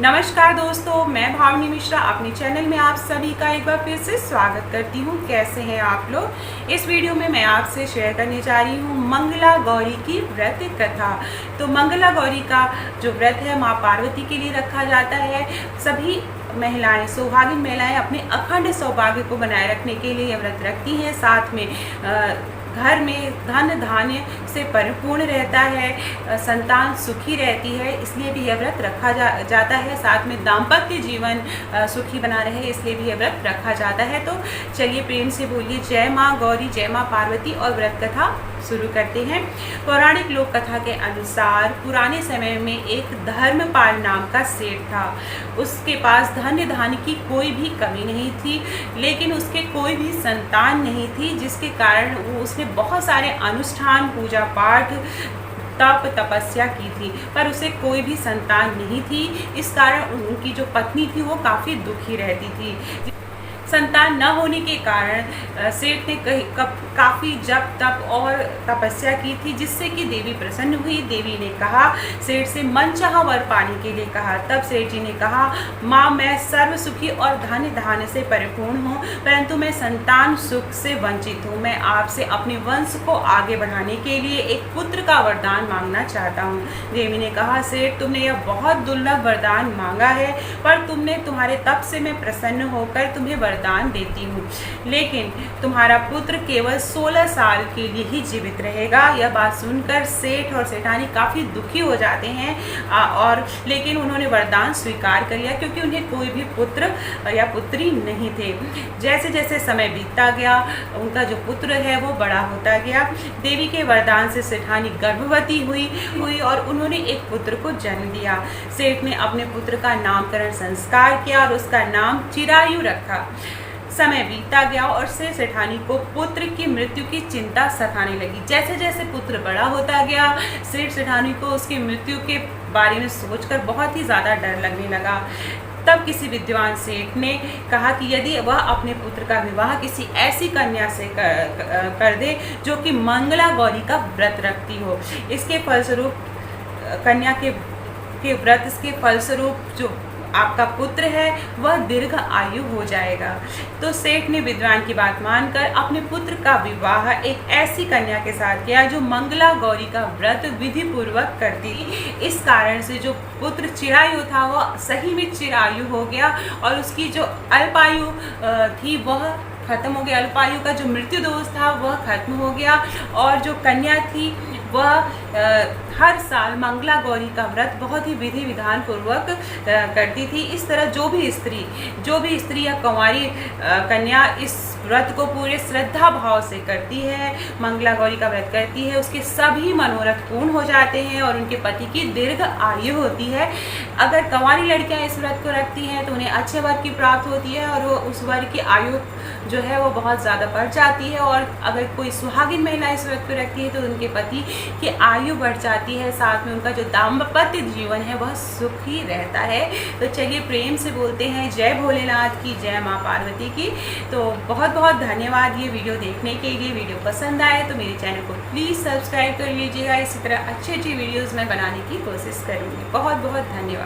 नमस्कार दोस्तों, मैं भावनी मिश्रा अपने चैनल में आप सभी का एक बार फिर से स्वागत करती हूँ। कैसे हैं आप लोग। इस वीडियो में मैं आपसे शेयर करने जा रही हूँ मंगला गौरी की व्रत कथा। तो मंगला गौरी का जो व्रत है माँ पार्वती के लिए रखा जाता है। सभी महिलाएं, सौभागिन महिलाएं अपने अखंड सौभाग्य को बनाए रखने के लिए यह व्रत रखती हैं। साथ में घर में धन धान्य से परिपूर्ण रहता है, संतान सुखी रहती है, इसलिए भी यह व्रत रखा जाता है। साथ में दाम्पत्य जीवन सुखी बना रहे, इसलिए भी यह व्रत रखा जाता है। तो चलिए प्रेम से बोलिए जय माँ गौरी, जय माँ पार्वती और व्रत कथा शुरू करते हैं। पौराणिक लोक कथा के अनुसार पुराने समय में एक धर्मपाल नाम का सेठ था। उसके पास धन्य धान्य की कोई भी कमी नहीं थी, लेकिन उसके कोई भी संतान नहीं थी, जिसके कारण उसने बहुत सारे अनुष्ठान, पूजा पाठ, तप तपस्या की थी, पर उसे कोई भी संतान नहीं थी। इस कारण उनकी जो पत्नी थी वो काफ़ी दुखी रहती थी। संतान न होने के कारण सेठ ने काफ़ी जप तप और तपस्या की थी, जिससे कि देवी प्रसन्न हुई। देवी ने कहा, सेठ से मनचाहा वर पाने के लिए कहा। तब सेठ जी ने कहा, माँ मैं सर्व सुखी और धन्य धान्य से परिपूर्ण हूँ, परंतु मैं संतान सुख से वंचित हूँ। मैं आपसे अपने वंश को आगे बढ़ाने के लिए एक पुत्र का वरदान मांगना चाहता हूँ। देवी ने कहा, सेठ तुमने यह बहुत दुर्लभ वरदान मांगा है, पर तुम्हारे तप से मैं प्रसन्न होकर तुम्हें वरदान देती हूँ, लेकिन तुम्हारा पुत्र केवल 16 साल के लिए ही जीवित रहेगा। यह बात सुनकर सेठ और सेठानी काफ़ी दुखी हो जाते हैं, और लेकिन उन्होंने वरदान स्वीकार कर लिया, क्योंकि उन्हें कोई भी पुत्र या पुत्री नहीं थे। जैसे जैसे समय बीतता गया, उनका जो पुत्र है वो बड़ा होता गया। देवी के वरदान से सेठानी गर्भवती हुई और उन्होंने एक पुत्र को जन्म दिया। सेठ ने अपने पुत्र का नामकरण संस्कार किया और उसका नाम चिरायु रखा। समय बीतता गया और से सेठानी को पुत्र की मृत्यु की चिंता सताने लगी। जैसे जैसे पुत्र बड़ा होता गया, सेठानी को उसकी मृत्यु के बारे में सोचकर बहुत ही ज़्यादा डर लगने लगा। तब किसी विद्वान सेठ ने कहा कि यदि वह अपने पुत्र का विवाह किसी ऐसी कन्या से कर दे जो कि मंगला गौरी का व्रत रखती हो, इसके फलस्वरूप कन्या के व्रत के फलस्वरूप जो आपका पुत्र है वह दीर्घ आयु हो जाएगा। तो सेठ ने विद्वान की बात मानकर अपने पुत्र का विवाह एक ऐसी कन्या के साथ किया जो मंगला गौरी का व्रत विधि पूर्वक करती। इस कारण से जो पुत्र चिरायु था वह सही में चिरायु हो गया, और उसकी जो अल्पायु थी वह खत्म हो गया। अल्पायु का जो मृत्यु दोष था वह खत्म हो गया, और जो कन्या थी वह हर साल मंगला गौरी का व्रत बहुत ही विधि विधान पूर्वक करती थी। इस तरह जो भी स्त्री या कुंवारी कन्या इस व्रत को पूरे श्रद्धा भाव से करती है, मंगला गौरी का व्रत करती है, उसके सभी मनोरथ पूर्ण हो जाते हैं और उनके पति की दीर्घ आयु होती है। अगर कुंवारी लड़कियां इस व्रत को रखती हैं तो उन्हें अच्छे वर की प्राप्त होती है, और वो उस वर की आयु जो है वो बहुत ज़्यादा बढ़ जाती है। और अगर कोई सुहागिन महिला इस व्रत को रखती है तो उनके पति की आयु बढ़ जाती है। साथ में उनका जो दाम्पत्य जीवन है वह सुखी रहता है। तो चलिए प्रेम से बोलते हैं जय भोलेनाथ की, जय माँ पार्वती की। तो बहुत बहुत धन्यवाद ये वीडियो देखने के लिए। वीडियो पसंद आए तो मेरे चैनल को प्लीज़ सब्सक्राइब कर लीजिएगा। इसी तरह अच्छी वीडियोज़ मैं बनाने की कोशिश करूँगी। बहुत बहुत धन्यवाद।